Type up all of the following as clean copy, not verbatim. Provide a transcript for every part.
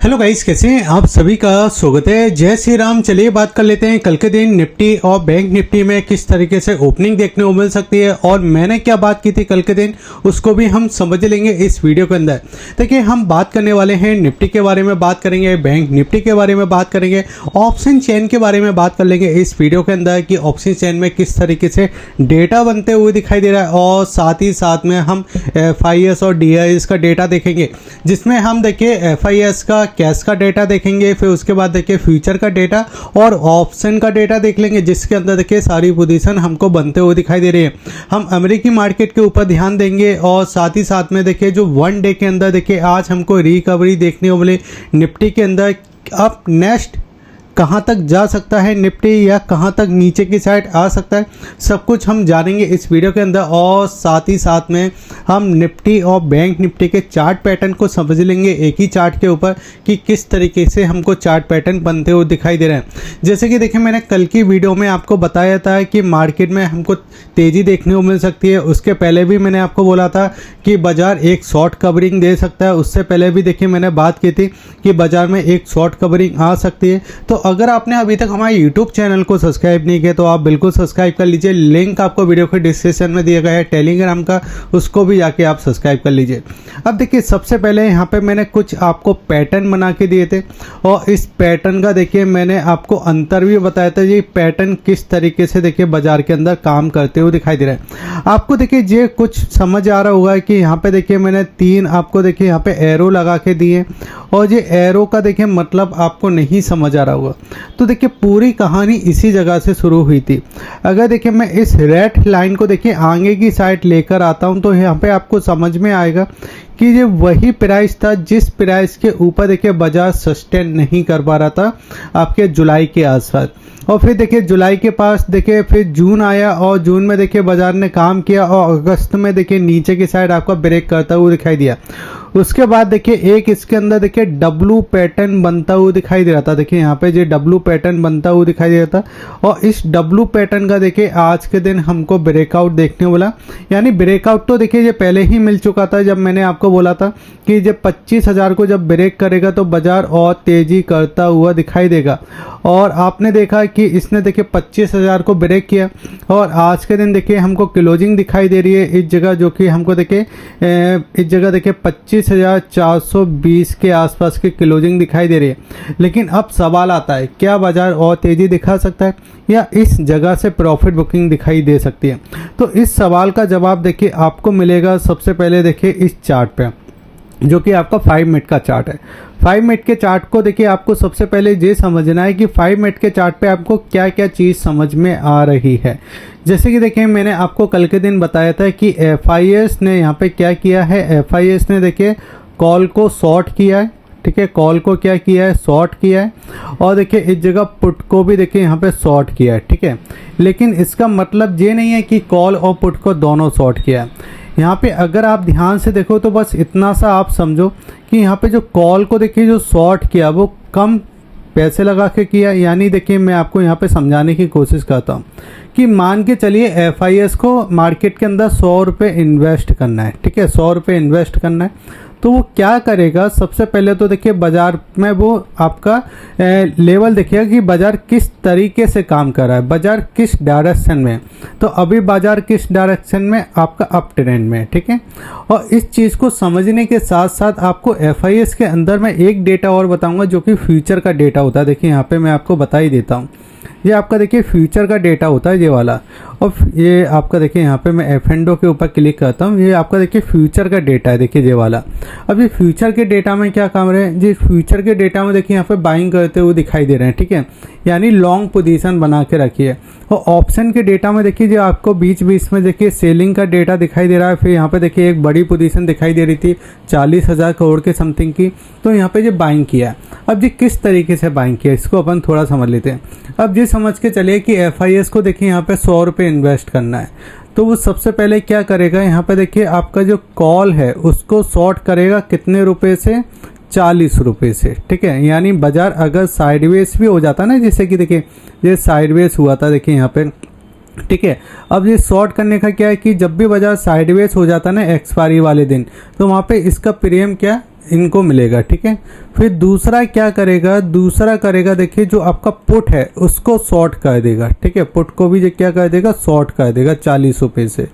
Hello guys, कैसे हैं आप सभी का स्वागत है। जय श्री राम। चलिए बात कर लेते हैं कल के दिन निफ्टी और बैंक निफ्टी में किस तरीके से ओपनिंग देखने को मिल सकती है और मैंने क्या बात की थी कल के दिन, उसको भी हम समझ लेंगे इस वीडियो के अंदर। देखिए, हम बात करने वाले हैं निफ्टी के बारे में बात करेंगे, बैंक निफ्टी के बारे में बात करेंगे, ऑप्शन चेन के बारे में बात कर लेंगे इस वीडियो के अंदर कि ऑप्शन चेन में किस तरीके से डेटा बनते हुए दिखाई दे रहा है, और साथ ही साथ में हम FIS और DIS का डेटा देखेंगे, जिसमें हम देखिए FIS का कैश का डेटा देखेंगे, फिर उसके बाद देखिए फ्यूचर का डेटा और ऑप्शन का डेटा देख लेंगे, जिसके अंदर देखिए सारी पोजीशन हमको बनते हुए दिखाई दे रही है। हम अमेरिकी मार्केट के ऊपर ध्यान देंगे और साथ ही साथ में देखिए जो वन डे के अंदर देखिए आज हमको रिकवरी देखने को मिली निफ्टी के अंदर। अब नेक्स्ट कहाँ तक जा सकता है निफ्टी या कहाँ तक नीचे की साइड आ सकता है, सब कुछ हम जानेंगे इस वीडियो के अंदर। और साथ ही साथ में हम निफ्टी और बैंक निफ्टी के चार्ट पैटर्न को समझ लेंगे एक ही चार्ट के ऊपर कि किस तरीके से हमको चार्ट पैटर्न बनते हुए दिखाई दे रहे हैं। जैसे कि देखिए, मैंने कल की वीडियो में आपको बताया था कि मार्केट में हमको तेज़ी देखने को मिल सकती है। उसके पहले भी मैंने आपको बोला था कि बाज़ार एक शॉर्ट कवरिंग दे सकता है। उससे पहले भी देखिए मैंने बात की थी कि बाज़ार में एक शॉर्ट कवरिंग आ सकती है। तो अगर आपने अभी तक हमारे YouTube चैनल को सब्सक्राइब नहीं किया तो आप बिल्कुल सब्सक्राइब कर लीजिए। लिंक आपको वीडियो के डिस्क्रिप्शन में दिया गया है टेलीग्राम का, उसको भी जाके आप सब्सक्राइब कर लीजिए। अब देखिए, सबसे पहले यहाँ पे मैंने कुछ आपको पैटर्न बना के दिए थे और इस पैटर्न का देखिए मैंने आपको अंतर भी बताया था। ये पैटर्न किस तरीके से देखिए बाजार के अंदर काम करते हुए दिखाई दे रहा है। आपको देखिए ये कुछ समझ आ रहा होगा कि यहाँ पे देखिए मैंने तीन आपको देखिए यहाँ पे एरो लगा के दिए, और ये एरो का देखिए मतलब आपको नहीं समझ आ रहा होगा। तो देखिए पूरी कहानी इसी जगह से शुरू हुई थी। अगर देखिए मैं इस रेड लाइन को देखिए आगे की साइड लेकर आता हूं तो यहाँ पे आपको समझ में आएगा कि ये वही प्राइस था जिस प्राइस के ऊपर देखिए बाजार सस्टेन नहीं कर पा रहा था आपके जुलाई के आसपास। और फिर देखिए जुलाई के पास देखिए फिर जून आया और जून में देखिए बाजार ने काम किया और अगस्त में देखिए नीचे की साइड आपका ब्रेक करता हुआ दिखाई दिया। उसके बाद देखिए एक इसके अंदर देखिए डब्लू पैटर्न बनता हुआ दिखाई दे रहा था। देखिए यहाँ पे ये डब्लू पैटर्न बनता हुआ दिखाई दे रहा था और इस डब्लू पैटर्न का देखिए आज के दिन हमको ब्रेकआउट देखने को मिला। यानी ब्रेकआउट तो देखिए ये पहले ही मिल चुका था, जब मैंने आपको बोला था कि जब 25,000 को जब ब्रेक करेगा तो बाजार और तेजी करता हुआ दिखाई देगा। और आपने देखा कि इसने देखिए 25,000 को ब्रेक किया और आज के दिन देखिए हमको क्लोजिंग दिखाई दे रही है इस जगह, जो कि हमको देखिए इस जगह देखिए 25,420 के आसपास की क्लोजिंग दिखाई दे रही है। लेकिन अब सवाल आता है, क्या बाजार और तेजी दिखा सकता है या इस जगह से प्रॉफिट बुकिंग दिखाई दे सकती है? तो इस सवाल का जवाब देखिए आपको मिलेगा सबसे पहले देखिए इस चार्ट पे, जो कि आपका 5 मिनट का चार्ट है। 5 मिनट के चार्ट को देखिए आपको सबसे पहले ये समझना है कि 5 मिनट के चार्ट पे आपको क्या क्या चीज़ समझ में आ रही है। जैसे कि देखिए मैंने आपको कल के दिन बताया था कि FIS ने यहाँ पे क्या किया है। FIS ने देखिए कॉल को शॉर्ट किया है, ठीक है, कॉल को क्या किया है, शॉर्ट किया है। और देखिए इस जगह पुट को भी देखिए यहाँ पे शॉर्ट किया है, ठीक है। लेकिन इसका मतलब ये नहीं है कि कॉल और पुट को दोनों शॉर्ट किया है। यहाँ पे अगर आप ध्यान से देखो तो बस इतना सा आप समझो कि यहाँ पे जो कॉल को देखिए जो शॉर्ट किया वो कम पैसे लगा के किया। यानी देखिए मैं आपको यहाँ पे समझाने की कोशिश करता हूँ कि मान के चलिए FIS को मार्केट के अंदर 100 रुपये इन्वेस्ट करना है, ठीक है, 100 रुपये इन्वेस्ट करना है। तो वो क्या करेगा, सबसे पहले तो देखिए बाजार में वो आपका लेवल देखिएगा कि बाजार किस तरीके से काम कर रहा है, बाजार किस डायरेक्शन में। तो अभी बाजार किस डायरेक्शन में, आपका अप ट्रेंड में, ठीक है। और इस चीज़ को समझने के साथ साथ आपको FIS के अंदर मैं एक डेटा और बताऊंगा जो कि फ्यूचर का डेटा होता है। देखिए यहाँ पे मैं आपको बता ही देता हूँ, ये आपका देखिए फ्यूचर का डेटा होता है ये वाला। और ये आपका देखिए यहाँ पे मैं F&O के ऊपर क्लिक करता हूँ, ये आपका देखिए फ्यूचर का डेटा है, देखिए ये वाला। अब ये फ्यूचर के डेटा में क्या काम रहे हैं, जी फ्यूचर के डेटा में देखिए यहाँ पे बाइंग करते हुए दिखाई दे रहे हैं, ठीक है, यानी लॉन्ग पोजीशन बना के रखिए। और ऑप्शन के डेटा में देखिए जो आपको बीच बीच में देखिए सेलिंग का डेटा दिखाई दे रहा है। फिर यहाँ पे देखिए एक बड़ी पोजीशन दिखाई दे रही थी 40,000 करोड़ के समथिंग की, तो यहाँ पे जो बाइंग किया। अब जी किस तरीके से बाइंग किया इसको अपन थोड़ा समझ लेते हैं। अब ये समझ के चलिए कि FIS को देखिए यहाँ पे 100 रुपये इन्वेस्ट करना है, तो वो सबसे पहले क्या करेगा, यहाँ पे देखिए आपका जो कॉल है उसको शॉर्ट करेगा कितने रुपए से, 40 रुपये से, ठीक है। यानी बाजार अगर साइडवेज भी हो जाता ना, जैसे कि देखिए ये साइडवेज हुआ था देखिए यहाँ पे, ठीक है। अब ये शॉर्ट करने का क्या है कि जब भी बाजार साइडवेज हो जाता है ना एक्सपायरी वाले दिन, तो वहाँ पे इसका प्रीमियम क्या इनको मिलेगा, ठीक है। फिर दूसरा क्या करेगा, दूसरा करेगा देखिए जो आपका पुट है उसको शॉर्ट कर देगा, ठीक है। पुट को भी क्या कर देगा, शॉर्ट कर देगा 40 रुपये से।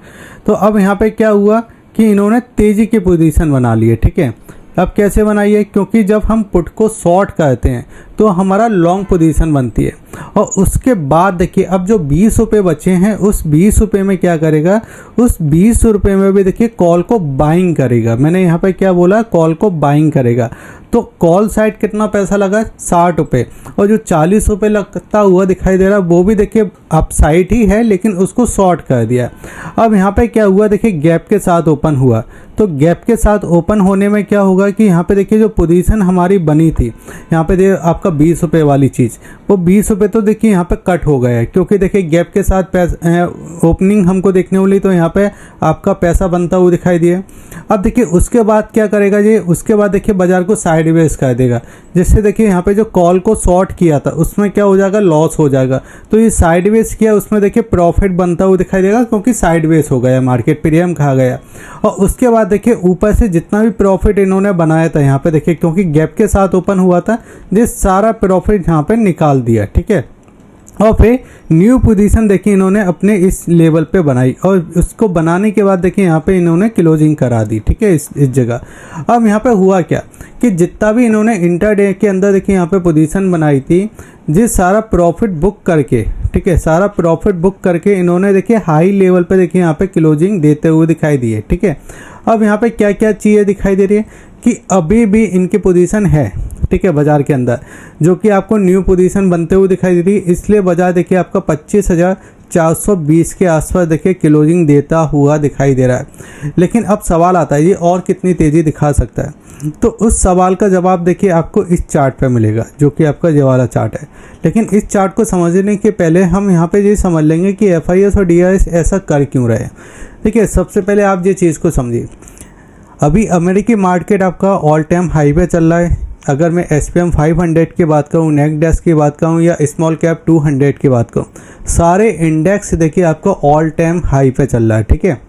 तो अब यहाँ पे क्या हुआ कि इन्होंने तेजी की पोजीशन बना ली है, ठीक है। अब कैसे बनाई है, क्योंकि जब हम पुट को शॉर्ट करते हैं तो हमारा लॉन्ग पोजीशन बनती है। और उसके बाद देखिए अब जो 20 रुपये बचे हैं उस 20 रुपये में क्या करेगा, उस 20 रुपये में भी देखिए कॉल को बाइंग करेगा। मैंने यहाँ पे क्या बोला, कॉल को बाइंग करेगा। तो कॉल साइड कितना पैसा लगा, 60 रुपये, और जो 40 रुपये लगता हुआ दिखाई दे रहा है वो भी देखिए अप साइड ही है लेकिन उसको शॉर्ट कर दिया। अब यहाँ पे क्या हुआ देखिए, गैप के साथ ओपन हुआ। तो गैप के साथ ओपन होने में क्या होगा कि यहाँ पे देखिए जो पोजीशन हमारी बनी थी, यहाँ पे देखिए आपका 20 रुपये वाली चीज़, वो 20 रुपये तो देखिए यहाँ पे कट हो गया है, क्योंकि देखिए गैप के साथ ओपनिंग हमको देखने मिली तो यहाँ पे आपका पैसा बनता हुआ दिखाई दिया। अब देखिए उसके बाद क्या करेगा ये, उसके बाद देखिए बाजार को साइडवेज कर देगा, जिससे देखिए यहाँ पे जो कॉल को शॉर्ट किया था उसमें क्या हो जाएगा, लॉस हो जाएगा। तो ये साइडवेज किया, उसमें देखिए प्रॉफिट बनता हुआ दिखाई देगा, क्योंकि साइडवेज हो गया, मार्केट प्रीमियम खा गया। और उसके बाद देखिए ऊपर से जितना भी प्रॉफिट इन्होंने बनाया था यहाँ पे देखिए, क्योंकि गैप के साथ ओपन हुआ था, ये सारा प्रॉफिट यहाँ पे निकाल दिया, ठीक है। और फिर न्यू पोजीशन देखिए इन्होंने अपने इस लेवल पे बनाई, और उसको बनाने के बाद देखिए यहाँ पे इन्होंने क्लोजिंग करा दी, ठीक है, इस जगह। अब यहाँ पे हुआ क्या कि जितना भी इन्होंने इंटरडे के अंदर देखिए यहाँ पे पोजीशन बनाई थी, जिस सारा प्रॉफिट बुक करके, ठीक है, सारा प्रॉफिट बुक करके इन्होंने देखिए हाई लेवल पे देखिए यहाँ पे क्लोजिंग देते हुए दिखाई दी है, ठीक है। अब यहाँ पे क्या क्या चीज़ें दिखाई दे रही है कि अभी भी इनकी पोजीशन है, ठीक है, बाजार के अंदर, जो कि आपको न्यू पोजीशन बनते हुए दिखाई दे रही है। इसलिए बाजार देखिए आपका 25,420 के आसपास देखिए क्लोजिंग देता हुआ दिखाई दे रहा है। लेकिन अब सवाल आता है ये और कितनी तेज़ी दिखा सकता है, तो उस सवाल का जवाब देखिए आपको इस चार्ट पे मिलेगा, जो कि आपका ये वाला चार्ट है। लेकिन इस चार्ट को समझने के पहले हम यहाँ पे ये समझ लेंगे कि FIS और DIS ऐसा कर क्यों रहे हैं। ठीक है, सबसे पहले आप ये चीज़ को समझिए, अभी अमेरिकी मार्केट आपका ऑल टाइम हाई पे चल रहा है। अगर मैं SPM 500 की बात करूँ, नेस्डैक की बात करूँ, या स्मॉल कैप 200 की बात करूँ, सारे इंडेक्स देखिए आपका ऑल टाइम हाई पे चल रहा है, ठीक है।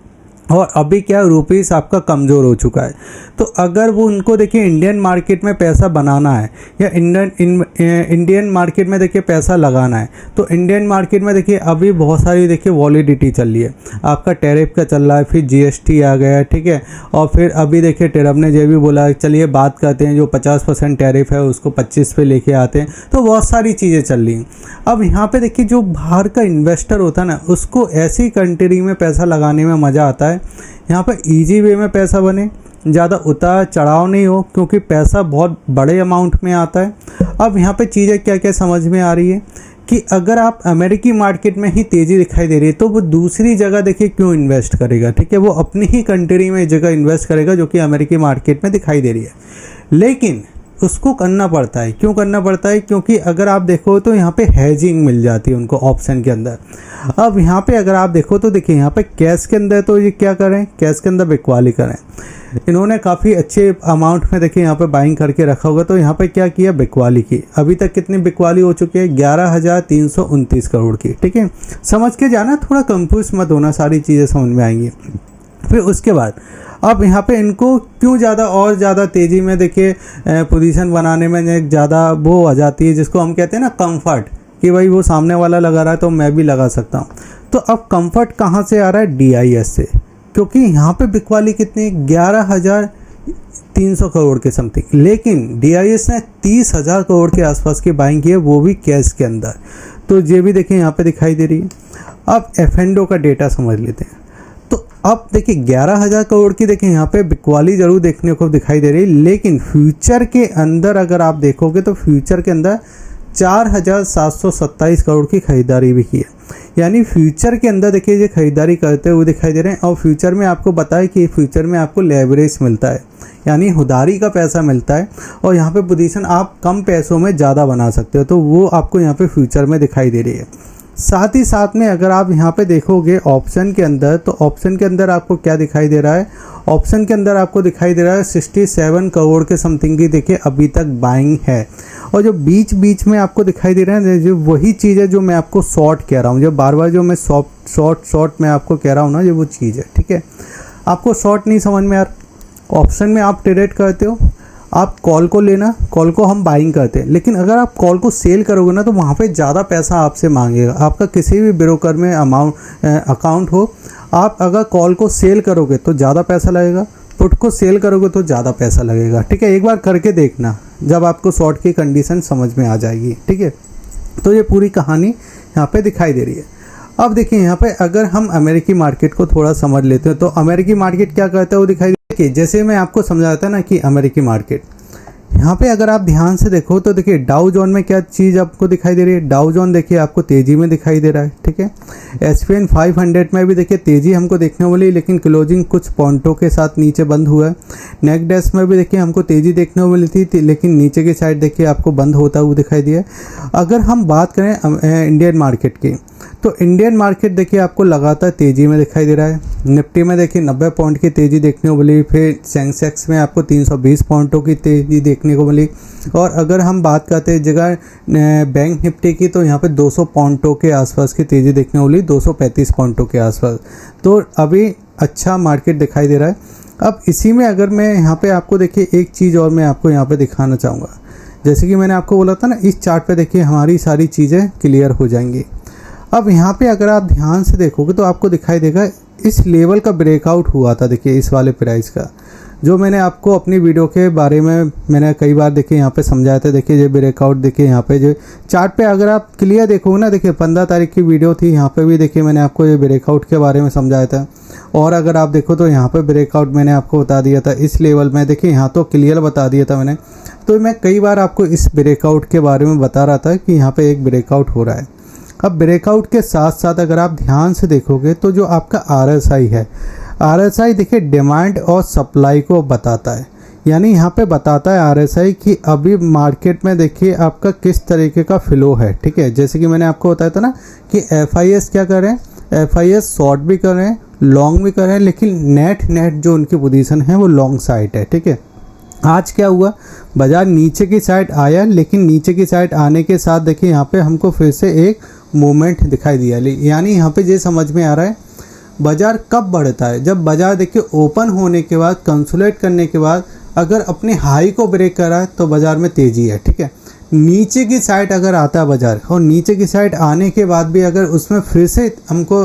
और अभी क्या रुपीस आपका कमज़ोर हो चुका है। तो अगर वो उनको देखिए इंडियन मार्केट में पैसा बनाना है या इंडियन मार्केट में देखिए पैसा लगाना है, तो इंडियन मार्केट में देखिए अभी बहुत सारी देखिए वॉलिडिटी चल रही है। आपका टैरिफ का चल रहा है, फिर GST आ गया है, ठीक है। और फिर अभी देखिए ट्रम्प ने ये भी बोला चलिए बात करते हैं, जो 50% टैरिफ है उसको 25 पे लेके आते हैं। तो बहुत सारी चीज़ें चल रही हैं। अब यहाँ पे देखिए जो बाहर का इन्वेस्टर होता है ना, उसको ऐसी कंट्री में पैसा लगाने में मज़ा आता है, यहाँ पर इजी वे में पैसा बने, ज़्यादा उतार चढ़ाव नहीं हो, क्योंकि पैसा बहुत बड़े अमाउंट में आता है। अब यहाँ पे चीज़ें क्या क्या समझ में आ रही है कि अगर आप अमेरिकी मार्केट में ही तेज़ी दिखाई दे रही है तो वो दूसरी जगह देखिए क्यों इन्वेस्ट करेगा, ठीक है। वो अपनी ही कंट्री में जगह इन्वेस्ट करेगा जो कि अमेरिकी मार्केट में दिखाई दे रही है। लेकिन उसको करना पड़ता है, क्यों करना पड़ता है, क्योंकि अगर आप देखो तो यहाँ पे हेजिंग मिल जाती है उनको ऑप्शन के अंदर। अब यहाँ पे अगर आप देखो तो देखिए यहाँ पे कैश के अंदर तो ये क्या करें, कैश के अंदर बिकवाली करें। इन्होंने काफ़ी अच्छे अमाउंट में देखिए यहाँ पे बाइंग करके रखा होगा, तो यहाँ पे क्या किया, बिकवाली की। अभी तक कितनी बिकवाली हो चुकी है, 11,329 करोड़ की, ठीक है। समझ के जाना, थोड़ा कंफ्यूज मत होना, सारी चीज़ें समझ में आएंगी। फिर उसके बाद अब यहाँ पे इनको क्यों ज़्यादा और ज़्यादा तेज़ी में देखिए पोजीशन बनाने में ज़्यादा वो आ जाती है, जिसको हम कहते हैं ना कंफर्ट, कि भाई वो सामने वाला लगा रहा है तो मैं भी लगा सकता हूँ। तो अब कंफर्ट कहाँ से आ रहा है, DIS से, क्योंकि यहाँ पे बिकवाली कितनी, 11,300 करोड़ के समथिंग। लेकिन DIS ने 30,000 करोड़ के आसपास की बाइंग की है, वो भी कैश के अंदर। तो ये भी देखिए यहाँ पे दिखाई दे रही है। अब F&O का डेटा समझ लेते हैं। तो अब देखिए 11,000 करोड़ की देखिए यहाँ पे बिकवाली ज़रूर देखने को दिखाई दे रही है, लेकिन फ्यूचर के अंदर अगर आप देखोगे तो फ्यूचर के अंदर 4,727 करोड़ की खरीदारी भी की है। यानी फ्यूचर के अंदर देखिए ये खरीदारी करते हुए दिखाई दे रहे हैं। और फ्यूचर में आपको बताया कि फ्यूचर में आपको लेवरेज मिलता है, यानी उधारी का पैसा मिलता है, और यहाँ पे पोजीशन आप कम पैसों में ज़्यादा बना सकते हो। तो वो आपको यहाँ पे फ्यूचर में दिखाई दे रही है। साथ ही साथ में अगर आप यहाँ पे देखोगे ऑप्शन के अंदर, तो ऑप्शन के अंदर आपको क्या दिखाई दे रहा है, ऑप्शन के अंदर आपको दिखाई दे रहा है 67 करोड़ के समथिंग की देखिए अभी तक बाइंग है। और जो बीच बीच में आपको दिखाई दे रहा है, जो वही चीज़ है जो मैं आपको शॉर्ट कह रहा हूँ, जो बार बार जो मैं शॉर्ट मैं आपको कह रहा हूँ ना, ये वो चीज़ है, ठीक है। आपको शॉर्ट नहीं समझ में यार, ऑप्शन में आप ट्रेड करते हो, आप कॉल को लेना, कॉल को हम बाइंग करते हैं, लेकिन अगर आप कॉल को सेल करोगे ना तो वहाँ पे ज़्यादा पैसा आपसे मांगेगा। आपका किसी भी ब्रोकर में अकाउंट हो, आप अगर कॉल को सेल करोगे तो ज़्यादा पैसा लगेगा, पुट को सेल करोगे तो ज़्यादा पैसा लगेगा। ठीक है, एक बार करके देखना, जब आपको शॉर्ट की कंडीशन समझ में आ जाएगी। ठीक है, तो ये पूरी कहानी यहाँ पे दिखाई दे रही है। अब देखिए यहाँ पे अगर हम अमेरिकी मार्केट को थोड़ा समझ लेते हैं तो अमेरिकी मार्केट क्या करता है वो दिखाई देखिए, जैसे मैं आपको समझाया था ना कि अमेरिकी मार्केट, यहाँ पे अगर आप ध्यान से देखो तो देखिए डाउ जोन में क्या चीज़ आपको दिखाई दे रही है। डाउ जोन देखिए आपको तेज़ी में दिखाई दे रहा है। ठीक है, S&P 500 में भी देखिए तेज़ी हमको देखने को मिली, लेकिन क्लोजिंग कुछ पॉइंटों के साथ नीचे बंद हुआ है। नेस्डैक में भी देखिए हमको तेज़ी देखने को मिली थी, लेकिन नीचे की साइड देखिए आपको बंद होता हुआ दिखाई दिया। अगर हम बात करें इंडियन मार्केट की, तो इंडियन मार्केट देखिए आपको लगातार तेज़ी में दिखाई दे रहा है। निफ्टी में देखिए 90 पॉइंट की तेज़ी देखने को मिली, फिर सेंसेक्स में आपको 320 पॉइंटों की तेज़ी देखने को मिली। और अगर हम बात करते हैं जगह बैंक निफ्टी की, तो यहाँ पे 200 पॉइंटों के आसपास की तेज़ी देखने को मिली, 235 पॉइंटों के आसपास। तो अभी अच्छा मार्केट दिखाई दे रहा है। अब इसी में अगर मैं यहाँ पे आपको देखिए एक चीज़ और मैं आपको यहाँ पे दिखाना चाहूँगा, जैसे कि मैंने आपको बोला था ना, इस चार्ट पे देखिए हमारी सारी चीज़ें क्लियर हो जाएंगी। अब यहाँ पे अगर आप ध्यान से देखोगे तो आपको दिखाई देगा इस लेवल का ब्रेकआउट हुआ था। देखिए इस वाले प्राइस का, जो मैंने आपको अपनी वीडियो के बारे में मैंने कई बार देखिए यहाँ पे समझाया था। देखिए ये ब्रेकआउट देखिए यहाँ पे जो चार्ट पे अगर आप क्लियर देखोगे ना, देखिए 15 तारीख की वीडियो थी, यहाँ पे भी देखिए मैंने आपको ये ब्रेकआउट के बारे में समझाया था। और अगर आप देखो तो यहाँ पे ब्रेकआउट मैंने आपको बता दिया था इस लेवल में, देखिए यहाँ तो क्लियर बता दिया था मैंने। तो मैं कई बार आपको इस ब्रेकआउट के बारे में बता रहा था कि यहाँ पे एक ब्रेकआउट हो रहा है। अब ब्रेकआउट के साथ साथ अगर आप ध्यान से देखोगे तो जो आपका RSI है, RSI देखिए डिमांड और सप्लाई को बताता है। यानी यहाँ पे बताता है RSI कि अभी मार्केट में देखिए आपका किस तरीके का फ्लो है। ठीक है, जैसे कि मैंने आपको बताया था ना कि FIS क्या कर रहे हैं, FIS शॉर्ट भी कर रहे हैं, लॉन्ग भी कर रहे हैं, लेकिन नेट जो उनकी पोजीशन है वो लॉन्ग साइड है। ठीक है, आज क्या हुआ, बाजार नीचे की साइड आया, लेकिन नीचे की साइड आने के साथ देखिए यहाँ पे हमको फिर से एक मूवमेंट दिखाई दिया। यानी यहाँ पे ये समझ में आ रहा है बाजार कब बढ़ता है, जब बाजार देखिए ओपन होने के बाद, कंसोलिडेट करने के बाद अगर अपने हाई को ब्रेक करा है तो बाजार में तेज़ी है। ठीक है, नीचे की साइड अगर आता है बाजार, और नीचे की साइड आने के बाद भी अगर उसमें फिर से हमको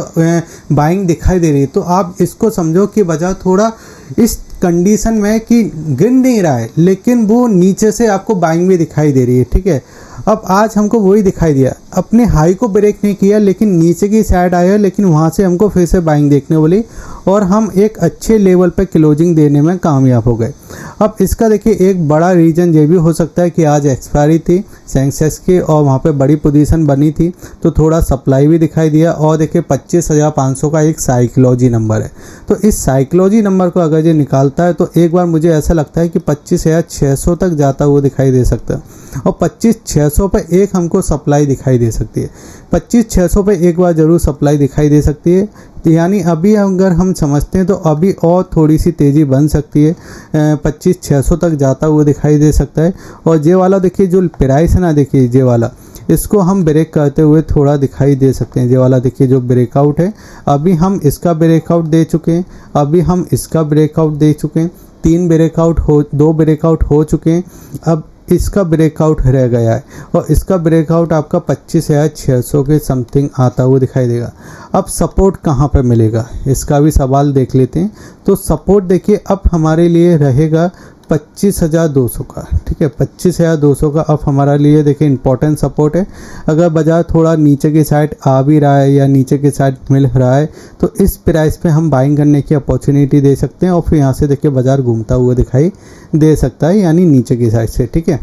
बाइंग दिखाई दे रही है, तो आप इसको समझो कि बाजार थोड़ा इस कंडीशन में कि गिर नहीं रहा है, लेकिन वो नीचे से आपको बाइंग भी दिखाई दे रही है। ठीक है, अब आज हमको वही दिखाई दिया, अपने हाई को ब्रेक नहीं किया, लेकिन नीचे की साइड आया, लेकिन वहाँ से हमको फिर से बाइंग देखने को मिली और हम एक अच्छे लेवल पे क्लोजिंग देने में कामयाब हो गए। अब इसका देखिए एक बड़ा रीज़न ये भी हो सकता है कि आज एक्सपायरी थी सेंसेक्स की और वहाँ पे बड़ी पोजीशन बनी थी, तो थोड़ा सप्लाई भी दिखाई दिया। और देखिए 25,500 का एक साइकोलॉजी नंबर है, तो इस साइकोलॉजी नंबर को अगर ये निकालता है तो एक बार मुझे ऐसा लगता है कि 25,600 तक जाता हुआ दिखाई दे सकता है, और 25,600 पे एक हमको सप्लाई दिखाई दे सकती है। 25,600 पे एक बार ज़रूर सप्लाई दिखाई दे सकती है। तो यानी अभी अगर हम समझते हैं तो अभी और थोड़ी सी तेज़ी बन सकती है, 25,600 तक जाता हुआ दिखाई दे सकता है। और ये वाला देखिए जो प्राइस है ना, देखिए ये वाला, इसको हम ब्रेक करते हुए थोड़ा दिखाई दे सकते हैं। ये वाला देखिए जो ब्रेकआउट है, अभी हम इसका ब्रेकआउट दे चुके हैं, अभी हम इसका ब्रेकआउट दे चुके हैं, 2 ब्रेकआउट हो चुके हैं, अब इसका ब्रेकआउट रह गया है, और इसका ब्रेकआउट आपका 25,600 के समथिंग आता हुआ दिखाई देगा। अब सपोर्ट कहाँ पे मिलेगा, इसका भी सवाल देख लेते हैं। तो सपोर्ट देखिए अब हमारे लिए रहेगा 25,200 का। ठीक है, 25,200 का अब हमारे लिए देखिए इंपॉर्टेंट सपोर्ट है। अगर बाजार थोड़ा नीचे की साइड आ भी रहा है या नीचे की साइड मिल रहा है, तो इस प्राइस पे हम बाइंग करने की अपॉर्चुनिटी दे सकते हैं, और फिर यहाँ से देखिए बाजार घूमता हुआ दिखाई दे सकता है, यानी नीचे की साइड से। ठीक है,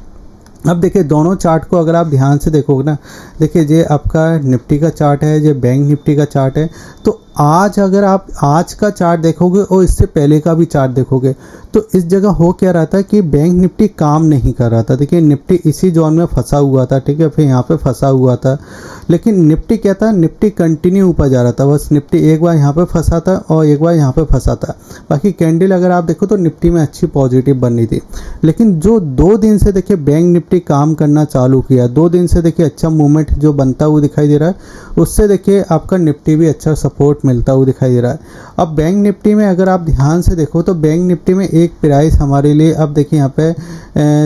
अब देखिए दोनों चार्ट को अगर आप ध्यान से देखोगे ना, देखिए ये आपका निफ्टी का चार्ट है, ये बैंक निफ्टी का चार्ट है। तो आज अगर आप आज का चार्ट देखोगे और इससे पहले का भी चार्ट देखोगे, तो इस जगह हो क्या रहा था कि बैंक निफ्टी काम नहीं कर रहा था। देखिए निफ्टी इसी जोन में फंसा हुआ था। ठीक है, फिर यहाँ पे फंसा हुआ था, लेकिन निफ्टी क्या था, निफ्टी कंटिन्यू ऊपर जा रहा था। बस निफ्टी एक बार यहाँ पे फंसा था और एक बार यहाँ पे फंसा था। बाकी कैंडल अगर आप देखो तो निफ्टी में अच्छी पॉजिटिव बन रही थी, लेकिन जो 2 दिन से देखिए बैंक निफ्टी काम करना चालू किया, 2 दिन से देखिए अच्छा मूवमेंट जो बनता हुआ दिखाई दे रहा है, उससे देखिए आपका निफ्टी भी अच्छा सपोर्ट मिलता हुआ दिखाई दे रहा है। अब बैंक निफ्टी में अगर आप ध्यान से देखो तो बैंक निफ्टी में एक प्राइस हमारे लिए अब देखिए यहाँ पे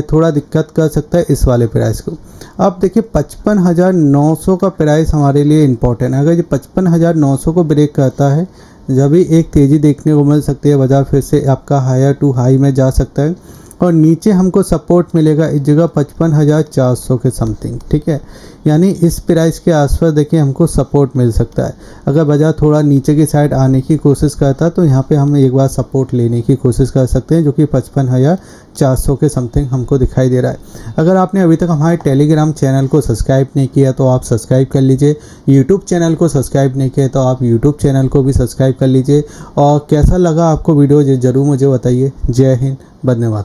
थोड़ा दिक्कत कर सकता है इस वाले प्राइस को। अब देखिए 55,900 का प्राइस हमारे लिए इम्पोर्टेंट है। अगर ये 55,900 को ब्रेक करता है जब भी एक तेज़ी देखने को मिल सकती है, बाजार फिर से आपका हायर टू हाई में जा सकता है और नीचे हमको सपोर्ट मिलेगा इस जगह 55,400 के समथिंग, ठीक है। यानी इस प्राइस के आसपास देखिए हमको सपोर्ट मिल सकता है। अगर बाजार थोड़ा नीचे की साइड आने की कोशिश करता है तो यहाँ पे हम एक बार सपोर्ट लेने की कोशिश कर सकते हैं, जो कि 55,400 के समथिंग हमको दिखाई दे रहा है। अगर आपने अभी तक हमारे टेलीग्राम चैनल को सब्सक्राइब नहीं किया तो आप सब्सक्राइब कर लीजिए, यूट्यूब चैनल को सब्सक्राइब नहीं किया तो आप यूट्यूब चैनल को भी सब्सक्राइब कर लीजिए। और कैसा लगा आपको वीडियो ज़रूर मुझे बताइए। जय हिंद, धन्यवाद।